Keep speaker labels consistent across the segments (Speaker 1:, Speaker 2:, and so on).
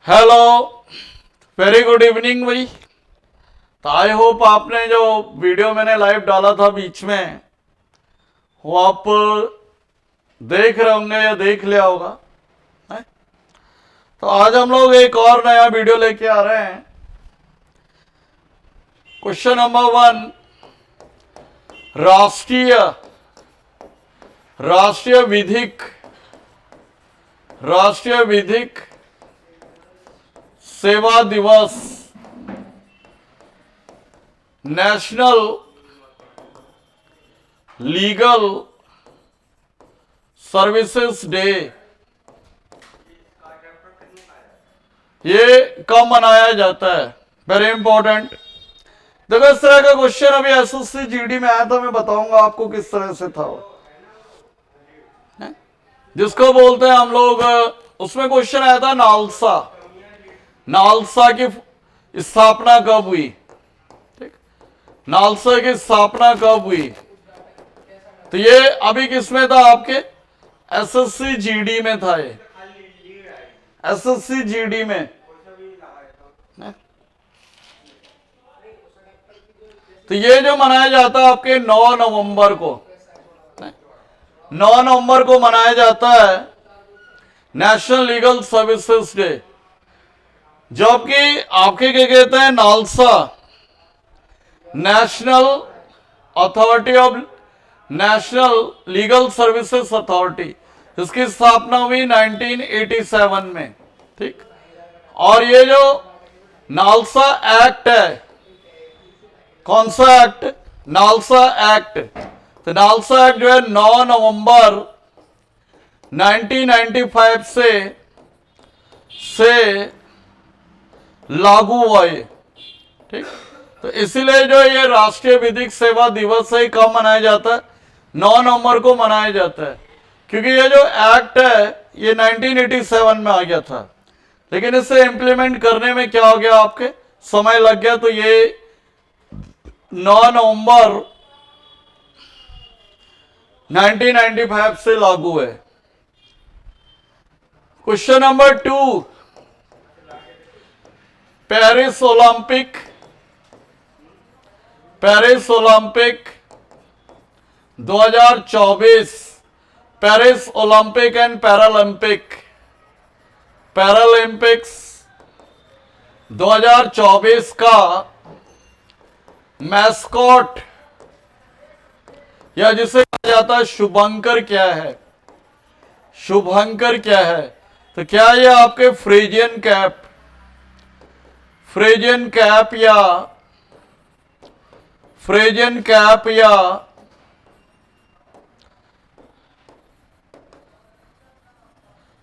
Speaker 1: Hello, very good evening भाई। तो I hope आपने जो वीडियो मैंने लाइव डाला था बीच में वो आप देख रहे होंगे या देख लिया होगा है? तो आज हम लोग एक और नया वीडियो लेके आ रहे हैं। क्वेश्चन नंबर 1, राष्ट्रीय राष्ट्रीय विधिक राष्ट्रीय विधिक सेवा दिवस, नेशनल लीगल सर्विसेज डे, ये कब मनाया जाता है? Very important. देखो, इस तरह का क्वेश्चन अभी एसएससी जीडी में आया था, मैं बताऊंगा आपको किस तरह से था वो, जिसको बोलते हैं हम लोग। उसमें क्वेश्चन आया था नालसा, नालसा की स्थापना कब हुई? ठीक, नालसा की स्थापना कब हुई? तो ये अभी किसमें था? आपके एसएससी जीडी में था। ये एसएससी जीडी में तो ये जो मनाया जाता है आपके 9 नवंबर को, 9 नवंबर को मनाया जाता है नेशनल लीगल सर्विसेज डे। जबकि आपके क्या कहते हैं, NALSA national authority of national legal services authority, इसकी स्थापना हुई 1987 में। ठीक, और ये जो नालसा एक्ट है, कौन सा एक्ट? NALSA act. तो नालसा एक्ट जो है 9 नवंबर 1995 से लागू हुआ है। ठीक, तो इसीलिए जो ये राष्ट्रीय विधिक सेवा दिवस है, कब मनाया जाता है? 9 नवंबर को मनाया जाता है, क्योंकि ये जो एक्ट है ये 1987 में आ गया था, लेकिन इसे इंप्लीमेंट करने में क्या हो गया, आपके समय लग गया। तो ये 9 नवंबर 1995 से लागू है। Question number 2, Paris Olympic 2024, Paris Olympic and Paralympics 2024 का मैस्कॉट या जिसे कहा जाता है शुभंकर क्या है? शुभंकर क्या है? तो क्या ये आपके फ्रेजियन कैप या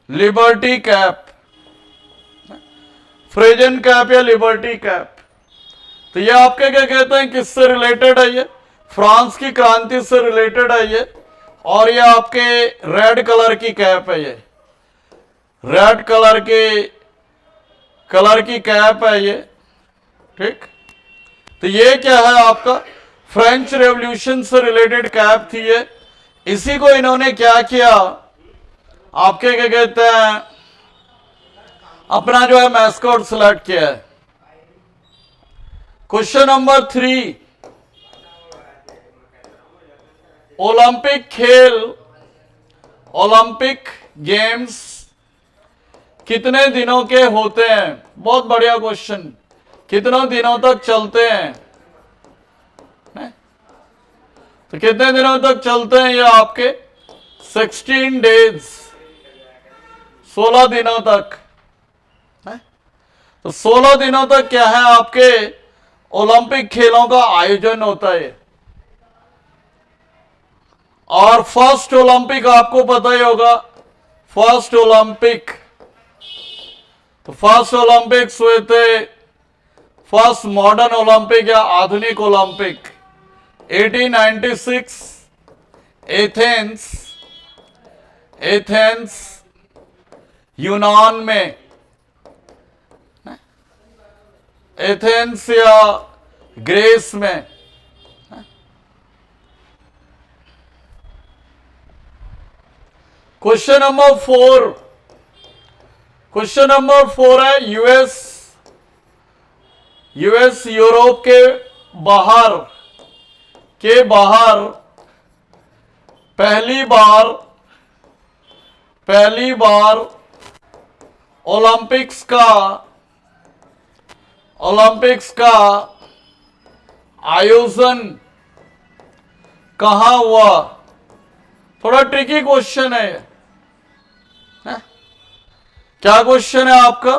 Speaker 1: लिबर्टी कैप? फ्रेजियन कैप या लिबर्टी कैप? तो ये आपके क्या कहते हैं, किससे रिलेटेड है? ये फ्रांस की क्रांति से रिलेटेड है ये। और ये आपके रेड कलर की कैप है, ये रेड कलर की कैप है ये। ठीक, तो ये क्या है आपका? फ्रेंच रेवोल्यूशन से रिलेटेड कैप थी ये। इसी को इन्होंने क्या किया, आपके क्या कहते हैं, अपना जो है मैस्कॉट सिलेक्ट किया है। क्वेश्चन नंबर 3, ओलंपिक गेम्स कितने दिनों के होते हैं? बहुत बढ़िया क्वेश्चन। कितनों दिनों तक चलते हैं? तो कितने दिनों तक चलते हैं ये आपके? 16 डेज, 16 दिनों तक। तो 16 दिनों तक क्या है, आपके ओलंपिक खेलों का आयोजन होता है। और फर्स्ट ओलंपिक आपको पता ही होगा, फर्स्ट ओलंपिक्स हुए थे, फर्स्ट मॉडर्न ओलंपिक या आधुनिक ओलंपिक 1896 एथेंस यूनान में, एथेंस या ग्रीस में। क्वेश्चन नंबर 4, क्वेश्चन नंबर 4 है यूएस यूरोप के बाहर पहली बार ओलंपिक्स का आयोजन कहां हुआ? थोड़ा ट्रिकी क्वेश्चन है ये। क्या क्वेश्चन है आपका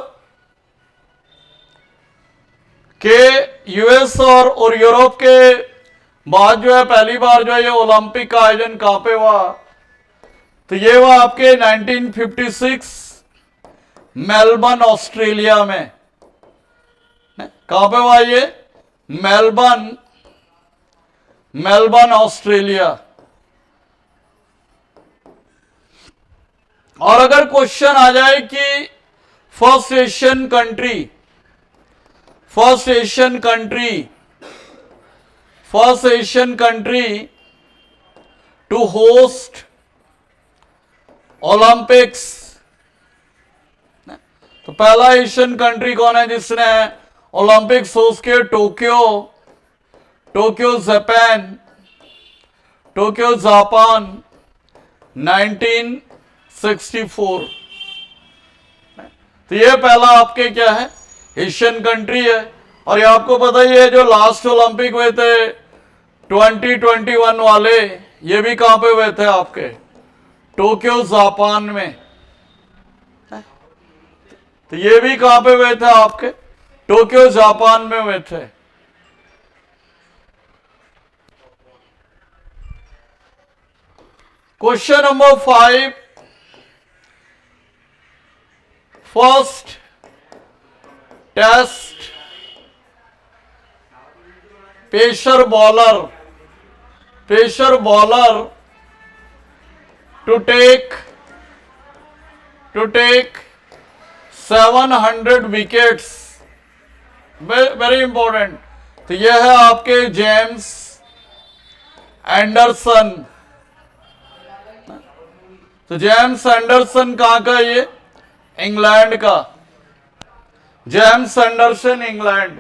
Speaker 1: कि यूएस और यूरोप के बाद जो है पहली बार जो है ये ओलंपिक का आयोजन कहां पे हुआ? तो ये हुआ आपके 1956 मेलबर्न ऑस्ट्रेलिया में। कहां पे हुआ ये? Melbourne Australia. और अगर क्वेश्चन आ जाए कि first Asian country to host Olympics, तो पहला एशियन कंट्री कौन है जिसने ओलंपिक्स होस्ट किए? Tokyo Japan 1964। तो ये पहला आपके क्या है? एशियन कंट्री है। और ये आपको पता ही है जो लास्ट ओलंपिक हुए थे 2021 वाले, ये भी कहां पे हुए थे? आपके टोक्यो जापान में। तो ये भी कहां पे हुए थे? आपके टोक्यो जापान में हुए थे। Question number 5, first test pacer bowler to take 700 wickets, very important. तो यह है आपके जेम्स एंडरसन। तो जेम्स एंडरसन कहां का? ये इंग्लैंड का। जेम्स एंडरसन इंग्लैंड,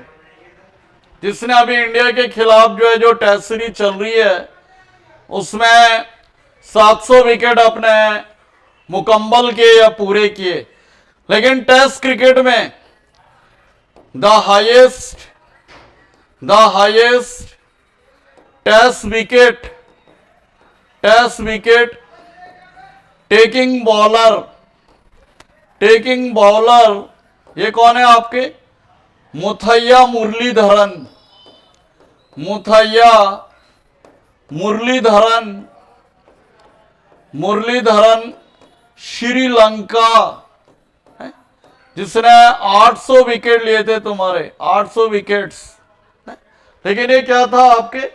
Speaker 1: जिसने अभी इंडिया के खिलाफ जो है जो टेस्ट सीरीज चल रही है उसमें 700 विकेट अपने मुकम्मल किए या पूरे किए। लेकिन टेस्ट क्रिकेट में the highest test wicket taking bowler ये कौन है आपके? मुथैया मुरलीधरन श्रीलंका, जिसने 800 विकेट लिए थे तुम्हारे, 800 विकेट्स। लेकिन ये क्या था? आपके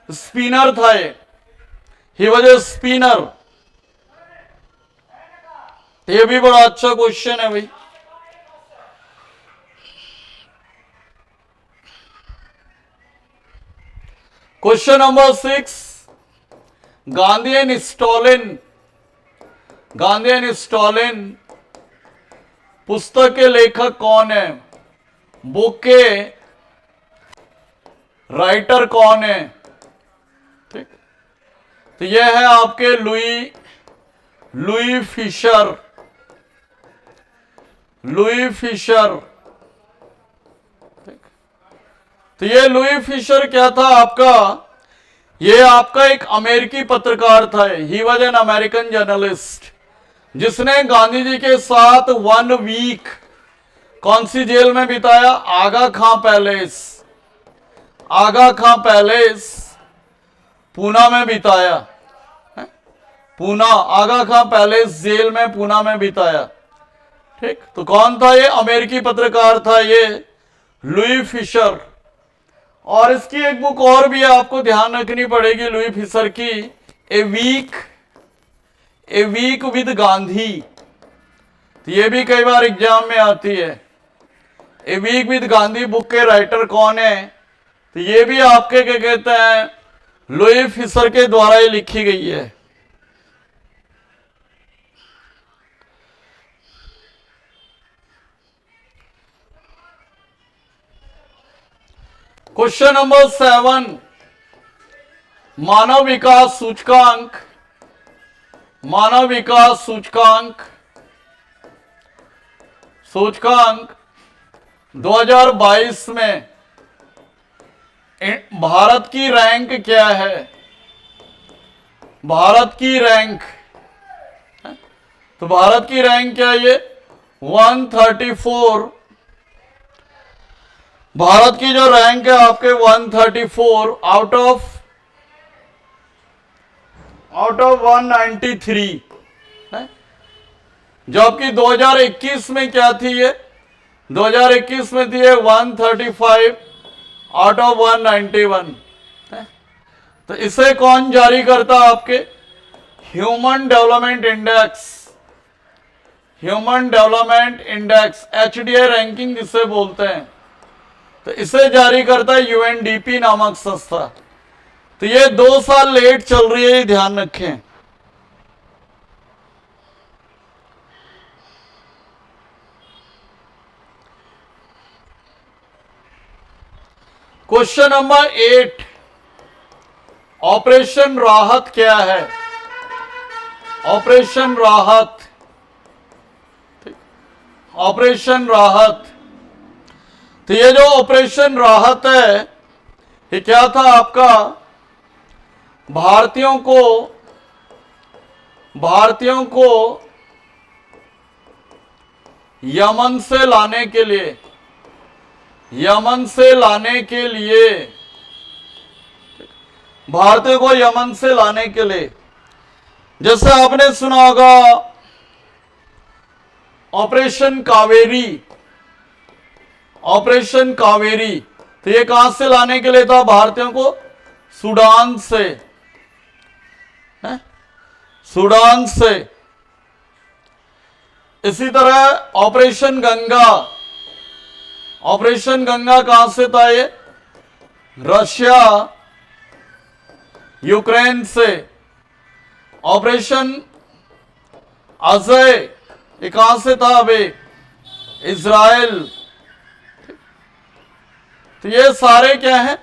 Speaker 1: स्पिनर था ही वॉज ए स्पिनर। ये भी बड़ा अच्छा क्वेश्चन है भाई। Question number 6, Gandhi and Stalin पुस्तक के लेखक कौन है? बुक के राइटर कौन है? ठीक, तो यह है आपके लुई फिशर। तो ये लुई फिशर क्या था आपका? ये आपका एक अमेरिकी पत्रकार था। He was an American journalist, जिसने गांधी जी के साथ 1 वीक कौन सी जेल में बिताया? आगा खां पैलेस पूना में बिताया। आगा खां पैलेस जेल में पूना में बिताया। ठीक, तो कौन था ये? अमेरिकी पत्रकार था ये लुई फिशर। और इसकी एक बुक और भी है, आपको ध्यान रखनी पड़ेगी लुई फिशर की, ए वीक विद गांधी। तो ये भी कई बार एग्जाम में आती है। A week with Gandhi book के राइटर कौन है? तो ये भी आपके क्या कहते हैं? लुई फिशर के द्वारा ये लिखी गई है। क्वेश्चन नंबर 7, मानव विकास सूचकांक, मानव विकास सूचकांक 2022 में भारत की रैंक क्या है? भारत की रैंक, तो भारत की रैंक क्या है? ये 134, भारत की जो रैंक है आपके 134 आउट ऑफ 193 है। जबकि 2021 में क्या थी ये? 2021 में थी ये 135 आउट ऑफ 191 है। तो इसे कौन जारी करता है? आपके human development index, human development index HDI ranking जिसे बोलते हैं, तो इसे जारी करता है UNDP नामक संस्था। तो ये 2 साल लेट चल रही है, ये ध्यान रखें। क्वेश्चन नंबर 8, ऑपरेशन राहत क्या है? ऑपरेशन राहत, ऑपरेशन राहत। तो ये जो ऑपरेशन राहत है, ये क्या था आपका? भारतीयों को यमन से लाने के लिए, यमन से लाने के लिए, भारतीयों को यमन से लाने के लिए, जैसे आपने सुना होगा ऑपरेशन कावेरी, ऑपरेशन कावेरी। तो ये कहां से लाने के लिए था? भारतीयों को सूडान से, है? सूडान से। इसी तरह ऑपरेशन गंगा, ऑपरेशन गंगा कहां से था? ये रशिया यूक्रेन से। ऑपरेशन अजय ये कहां से था? अबे इजराइल। तो ये सारे क्या हैं?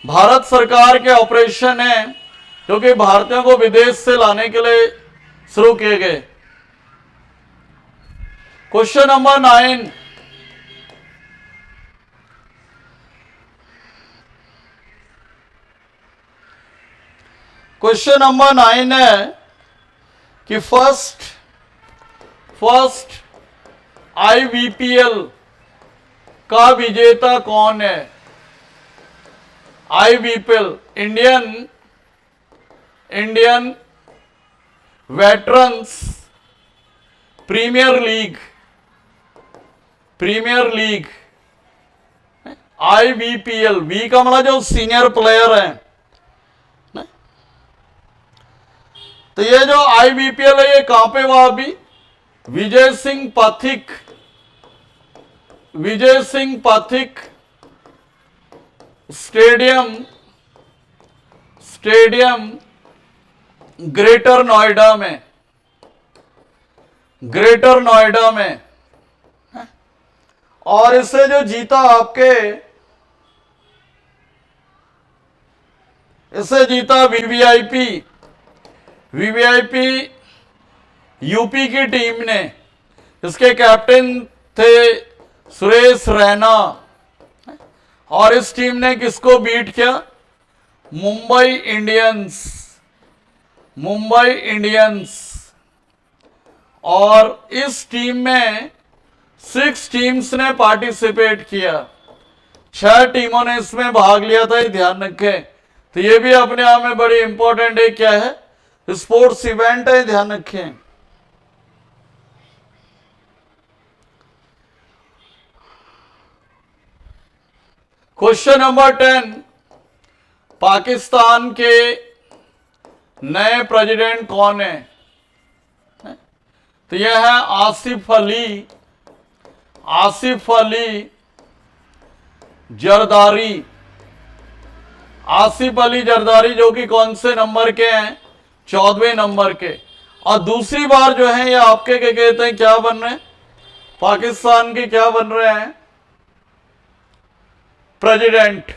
Speaker 1: भारत सरकार के ऑपरेशन हैं, जो कि भारतीयों को विदेश से लाने के लिए शुरू किए गए। क्वेश्चन नंबर 9, क्वेश्चन नंबर 9 है कि फर्स्ट IBPL का विजेता कौन है? IBPL, Indian veterans premier league, premier league IBPL। B का मतलब जो सीनियर प्लेयर है। तो ये जो IBPL है, ये कहां पे हुआ? अभी विजय सिंह पाथिक स्टेडियम ग्रेटर नोएडा में, ग्रेटर नोएडा में। और इसे जो जीता आपके, इसे जीता वीवीआईपी यूपी की टीम ने। इसके कैप्टन थे सुरेश रैना। और इस टीम ने किसको बीट किया? मुंबई इंडियंस। और इस टीम में 6 टीम्स ने पार्टिसिपेट किया, 6 टीमों ने इसमें भाग लिया था, ये ध्यान रखें। तो ये भी अपने आप में बड़ी इंपॉर्टेंट है। क्या है? स्पोर्ट्स इवेंट है, ध्यान रखें। क्वेश्चन नंबर 10, पाकिस्तान के नए प्रेसिडेंट कौन है? तो यह है आसिफ अली जरदारी। आसिफ अली जरदारी जो कि कौन से नंबर के हैं? 14वें नंबर के। और दूसरी बार जो है ये आपके क्या कहते हैं, क्या बन रहे हैं? पाकिस्तान के क्या बन रहे हैं? प्रेसिडेंट।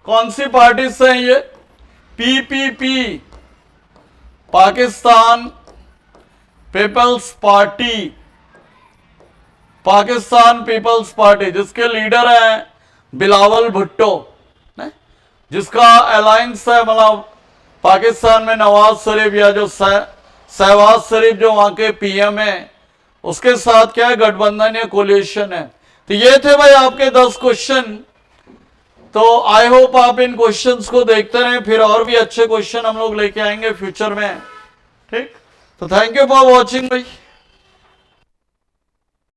Speaker 1: कौन सी पार्टी से है ये? PPP, Pakistan peoples party, Pakistan peoples party, जिसके लीडर हैं बिलावल भुट्टो, जिसका अलायंस है मतलब पाकिस्तान में नवाज शरीफ या जो शहबाज शरीफ जो वहां के पीएम है उसके साथ क्या है, गठबंधन या कोलिशन है। तो ये थे भाई आपके 10 क्वेश्चन। तो आई होप आप इन क्वेश्चंस को देखते रहें, फिर और भी अच्छे क्वेश्चन हम लोग लेके आएंगे फ्यूचर में। ठीक, तो थैंक यू फॉर वॉचिंग भाई।